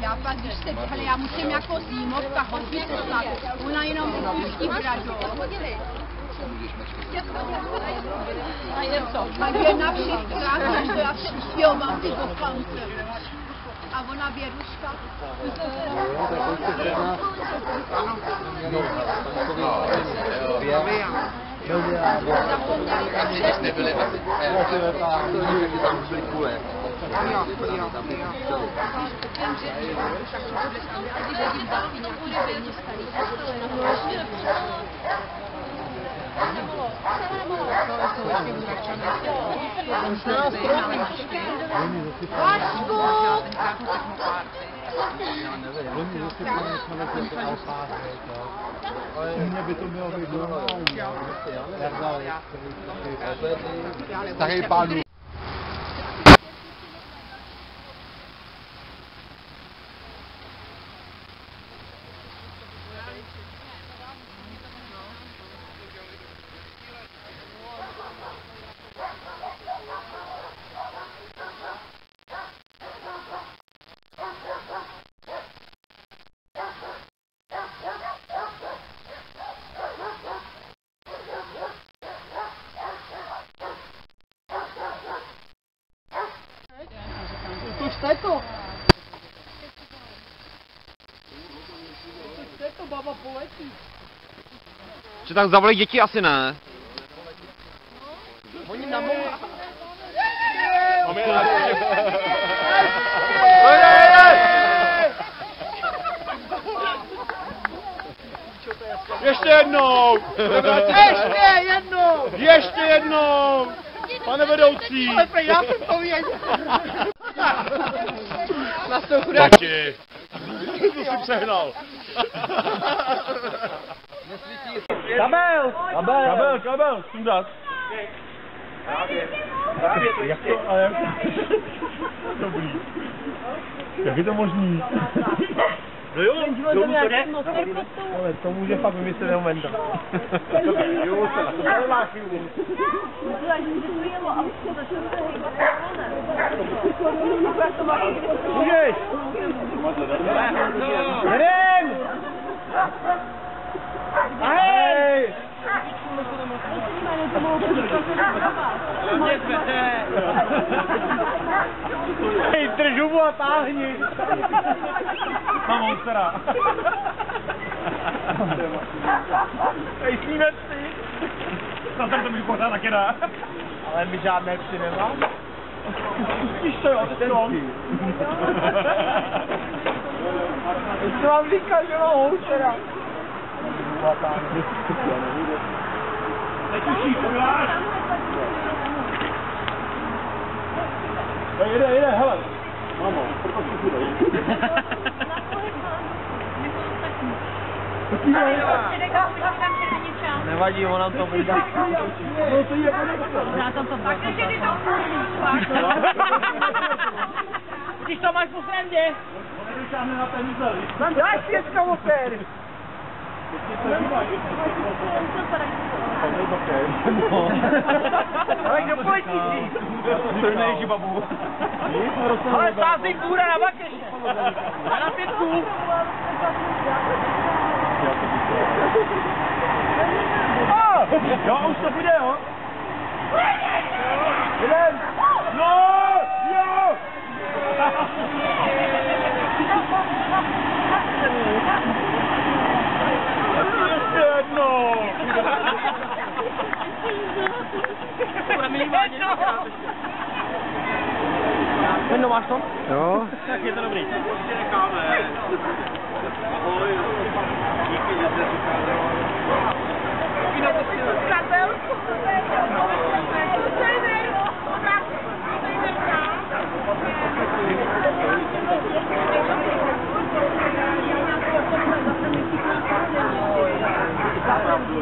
Já pak, když se, hele, já musím jako zímovka hodně poslat, ona jenom pustí brado. A je na všech krásách, to já se usvělám ty dokonce. A ona Věruška. Nebyly asi. Mně by to mělo být normální. Starý pánů. Baba poletí. Že tak zavolej děti asi ne. Oni na mou. Ještě jednou! Ještě jednou! Ještě jednou! Pane vedoucí! Já jsem to věděl. Na to chudák. To jsi přehnal. Kabel, sundat. Jak to, ale dobrý. Jak je to možný? No jo, ale to může fakt vymyslet jenom Venda. Jo, to nemá chvíli. Můžeš! Jedem! Ahej! Hej, drž hubu a táhni! Mám monstera. Hej, sníme psy! Zase to mi pořád taky dá. Ale my žádné psy nemáme. Pustíš to jo, teďko. Co vám říká, že mám monstera? Netuší, podáš! Jde, hele! Mamo, proto si půjdej. Nevadí, ona to vyjde. No to je Já tam to bude. Když to máš po frendě. Nevyšáhne na peníze. Daj pětka motér. Ale kdo poletí si? To nejsi babu. Ale sázej bůra na bakeše. A na pětku. Jo, už to bude, jo? Jdem! No! Jo! Ještě jednou! Vendo, máš to? Jo. Tak je to dobrý. Prostě necháme. Ahoj. Díky, že jste ukázal.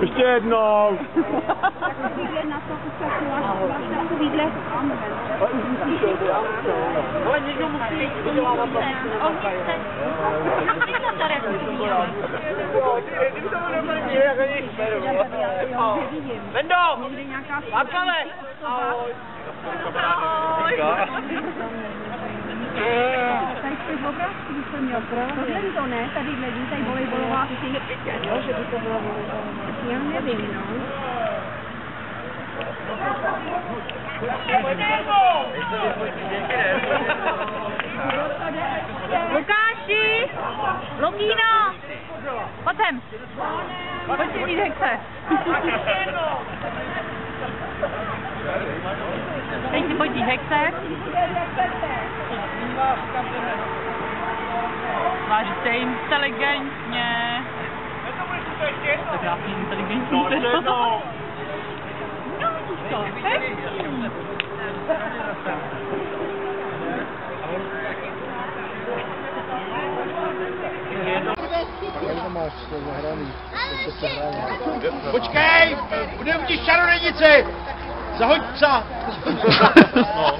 Ještě! jednou. Takovýhle na to ukazovala, takovýhle. Ale někdo musí udělávat to. Vendo! Václave! Ahoj! Tady jste v obrázku, když jsem měl tohle to ne, tady hledí, tady volejbolová síť. Jo, že by to bylo volejbolová. Já nevím, no. Lukáši! Longíno! Pojď sem! Pojď si jít hexe! Teď si pojď jít hexe! Vážíte inteligentně! To krásný inteligentní no, Počkej! Budeme ti čarodějnici! Zahoď psa! No.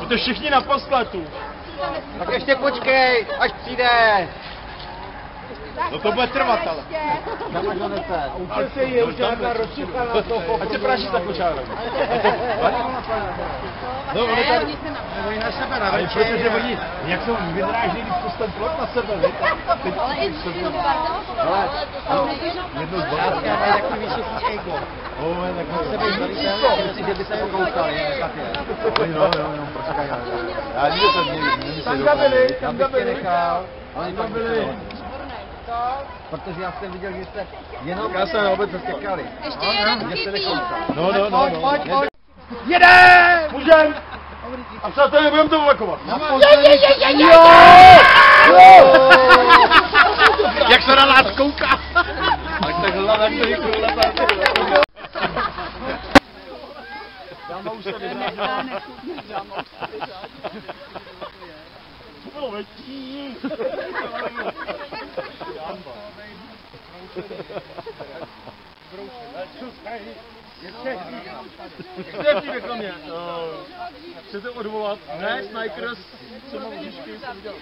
To všichni naposled tu. Tak ještě počkej, až přijde! No to bude trvat, ale. Tam až donese. Ať se je už žádná rozsucha na to. Ať se práší za kočárem. No, oni tady, oni na sebe navečí. Protože oni, jak jsou vydráží, když to ten plot na sebe, víš? Ale i to jedno z brázka mají takový vyšší ego. Tak na sebe zvalitelné, že by se pokoukali. Jo, počkej. Já nikdo to nemyslí. Tam byli nechal. Oni tam byli. Protože já jsem viděl, že jste jenom... Já jsem na obec zastěkali. Ještě jeden No. Pojď. Jede! Můžem! A přátelé, budeme to vlakovat. Jak se na nás kouká. Tak hlava, jak to je koule. Dáma už se vyřádila. No, letí. Kde ty reklamě? Chcete odvolat? Ne, Snipers, co mám říšky, jsem viděl.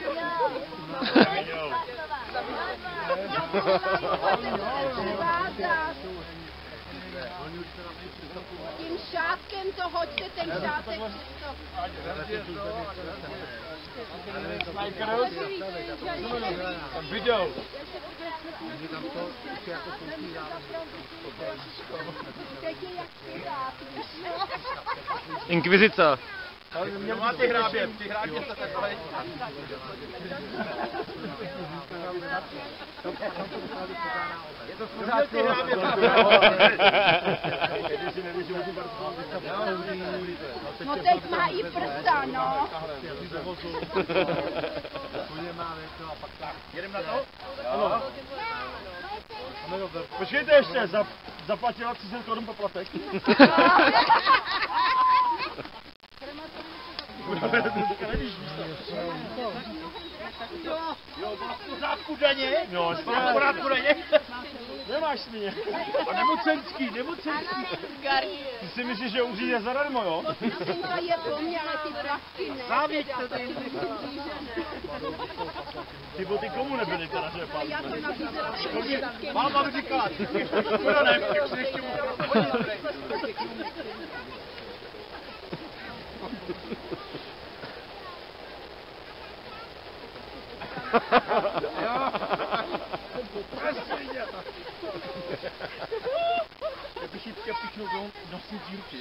Tím šátkem to hoďte, ten šátek. Snipers? Viděl. Inkvizice. Mě má ty hrábě se takhle. Je to pořádku. No teď má i prsta, no. Jedem na to? Ano. Počkejte ještě, zaplatila 30 korun poplatek. Jo, v pořádku daně? Jo, v pořádku daně? Nemáš směně. A nemocenský. Ty si myslíš, že uříje zadarmo, jo? Mašinka je po mně, ale ty plavky ne. Závěť to tady. Ty boty komu nebyly teda, že pán? Já to nabízela všem. Máma říkala, kdo ne, jak se ještě bych ji chtěl pichnout do nosní dírky.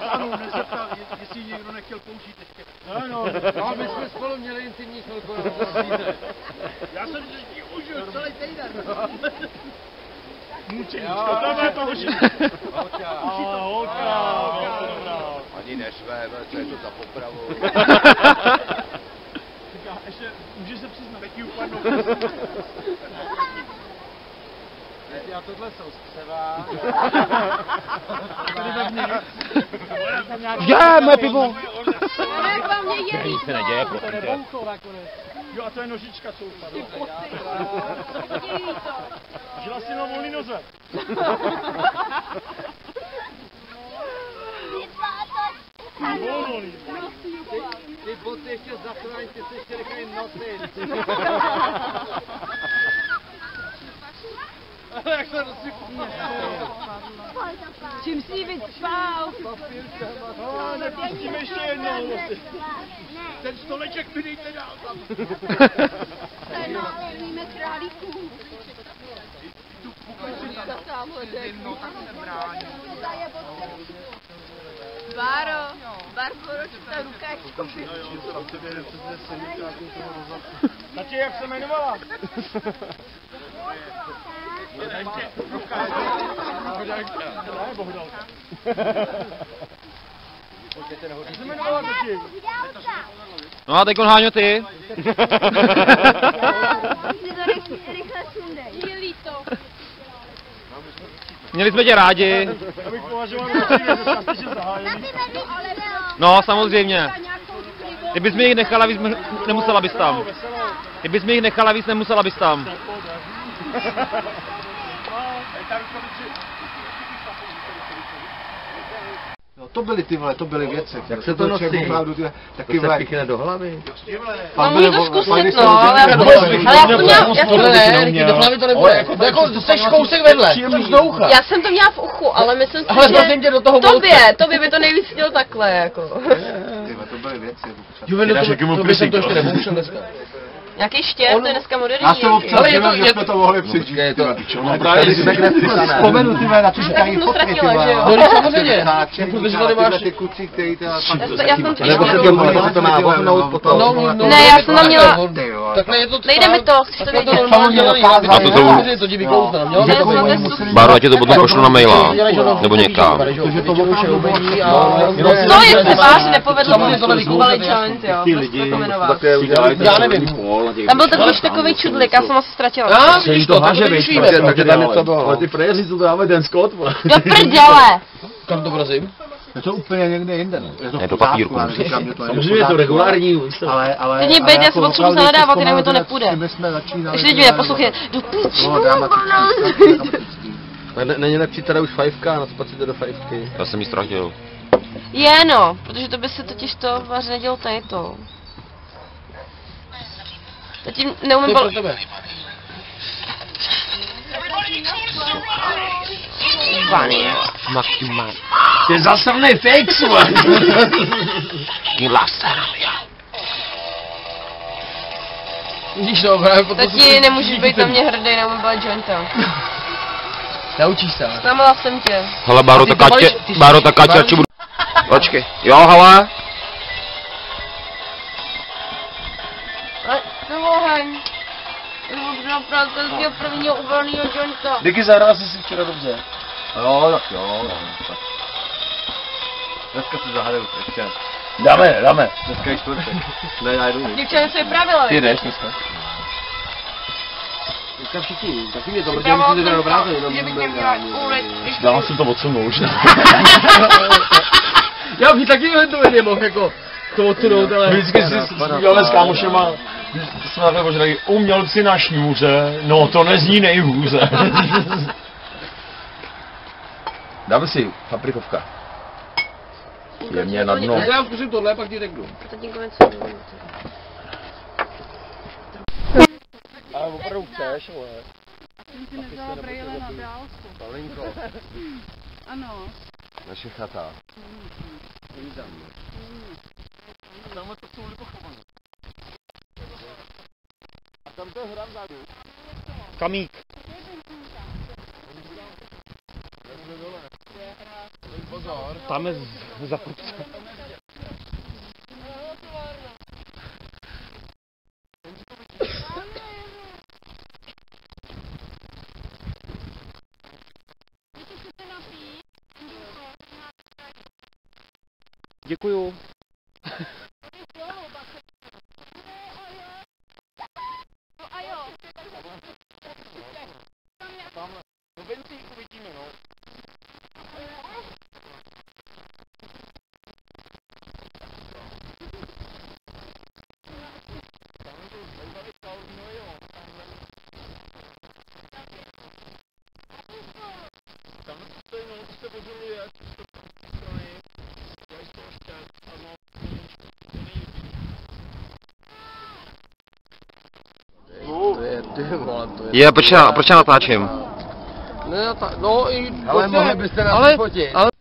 Ano, nezeptal, jestli někdo nechtěl použít ještě. No, my jsme spolu měli intimní chvilku. Já jsem si užil celý týden. Mučeníčko, tam je to už. Holka. Ani nešve, co je to za popravu. Ještě, můžeš se přiznat. Teď ji upadnou. Já tohle jsou střeva. Je, moje pivo! Ne, po mně je Nic se neděje, prosím tě. Jo, a to je nožička, co upadla. Žila si na volný noze. Volný. Ty boty ještě zachráň, ty se ještě nechají nosit. Ale jak to rozsypne. Čím jsi vycpal? Nepustíme ještě jednou. Ten stoleček mi dejte dál tam. Víme králíků. Báro, proč ta ruka je Tati, jak se jmenovala? Bohdalka. Jak se jmenovala, tati? No a teď Háňo ty. rychle sundej. Je líto. Měli jsme tě rádi. Já bych považoval za že částečně zahájený. No, samozřejmě. Kdybys mi jich nechala víc, nemusela bys tam. Kdybys mi jich nechala víc, nemusela bys tam. No to byly ty vole, to byly věci. Jak se to nosí? Taky To se píchne do hlavy. No můžu to zkusit, no, ale já jsem to měla, Do hlavy to nebude. Jako jsi kousek vedle. já jsem to měla v uchu, ale myslím si, Ale prosím tě do toho tobě by to nejvíc chtěl takhle, jako. To byly věci. To by jsem to ještě nepouštěl dneska. Nějaký štěr, to je dneska moderní. Já jsem občas dělal, že jsme to mohli přežít. No právě si tak nepřistané. Vzpomenu ty na to, že tady jsem to fotky ty ztratila, že jo? No když samozřejmě. Protože tady máš... ty kluci, který teda... Já jsem to Nebo se to má vohnout potom. Ne, já jsem tam měla... Takhle je to... Nejde mi to, chci to vědět. A to jsou... To ti vykouzne, mělo Báro, já ti to potom pošlu na maila. Nebo někam. No, jestli vás nepovedlo, to zkuskovali challenge, jo. Prostě to jmenovat. Já nevím. Tam byl takový čudlik, já jsem asi ztratila. To haže vyšvíme, takže tam něco bylo. Ale ty frajeři to dávají ten skot, vole. Do prdele! Kam to prosím? Je to úplně někde jinde, no. Je to papírku. Samozřejmě je to regulární. Ale... Teď mě bejt, já si potřebuji zahledávat, jinak mi to nepůjde. My jsme začínali... Ještě lidi mě poslouchají, do piči. Není lepší teda už 5K, naspacíte do 5K. Já jsem jí ztratil. Je no, protože to by se totiž to vážně nedělo tady to. Zatím neumím To je pro tebe. Vany. To je zasrnej fix, vole. Vidíš to, právě potom... Tati, nemůžeš být na mě hrdý, neumím balit jointa. Naučíš se. Zklamala jsem tě. Hele, Báro, tak ať radši budu... Počkej. Jo, hele. Dovoheň. Můžu napravit z mého prvního uvolného jointa. Díky, zahrál jsi si včera dobře. Jo, tak jo. Dneska si zahraju, ještě. Dáme. Dneska je čtvrtek. Ne, já jdu. Děvče, něco vypravila. Ty jdeš dneska. Dneska všichni, taky mě to, protože musíte jít do práce, jenom že bych mě měla ulit. Dával jsem to odsunout už. Já bych taky to nemohl, jako to odsunout, ale... Vždycky si děláme s kámošema, jsme takhle požadali, uměl si na šňůře, no to nezní nejhůře. Dáme si paprikovka. Jemně na dno. Já zkusím tohle, pak ti řeknu. Tatínkovi co? Ale opravdu chceš, ale... Jsem si nevzala brejle na dálku. Palinko, Ano. naše chata. Kamík. Tam je za prudce. Děkuju. se pozoruje z strany, dělají z toho šťast, ano, to nejvíc. To je, ty vole, to je... Je, proč já natáčím? Ne, no i... Ale mohli byste nás vyfotit. Ale...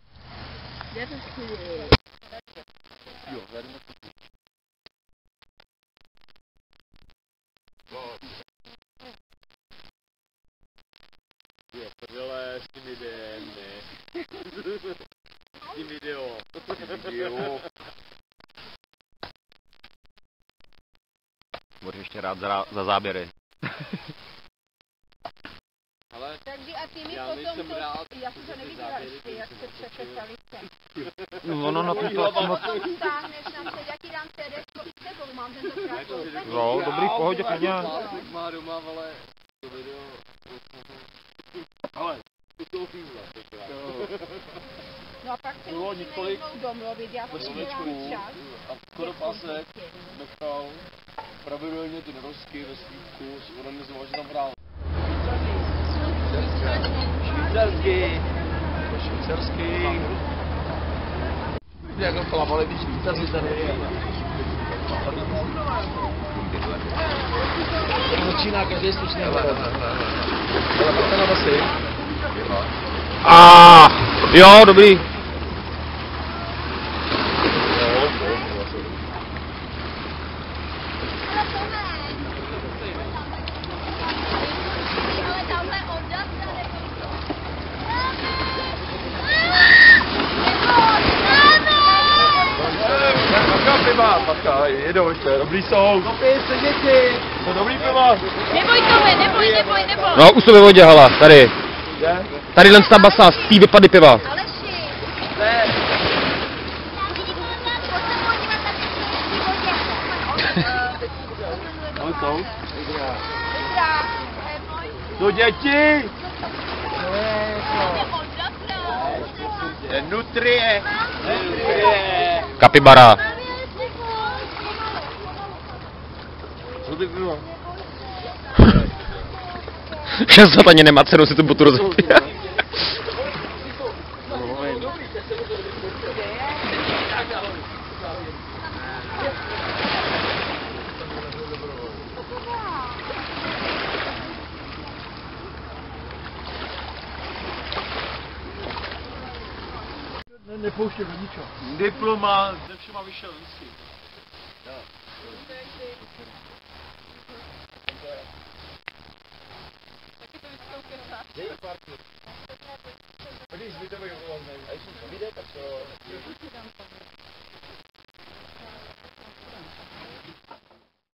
Jo, prdele, s tím videem, ne. S tím video. Jo. Budu ještě rád za záběry. Ale Takže a ty mi já potom nejsem to, rád, já jsem to neviděla ještě, jak se přepesali se. Ono na to Stáhneš nám se, já ti dám CD s tebou, mám tentokrát koupený. Jo, dobrý, v pohodě, klidně. má doma, vole, to video. Ale, to jsou fízle. No a pak se Bylo musíme několik jednou domluvit, já si dělám čas. A skoro pasek nechal pravidelně ty narozky ve slípku, zorganizoval, že tam hrál. Švýcarský. Švýcarský. Jak to plavali ty Švýcaři tady. To začíná každý slušný hlad. Ale máte na basy? Jo, dobrý. Patka, jedou ještě, dobrý jsou. To dobrý piva. Neboj Tome, neboj. No, už to ve vodě, hala, tady. Tady len ta basa, z tý vypady piva. Aleši. Ne. No jsou. Do děti. Nutrie. Kapibara. Co ty pivo? Že snad ani nemá cenu si tu botu rozpít. Nepouště do ničeho. Diploma, ze všema vyšel vždycky. Když vy to vyvolal, a když vyjde, tak to...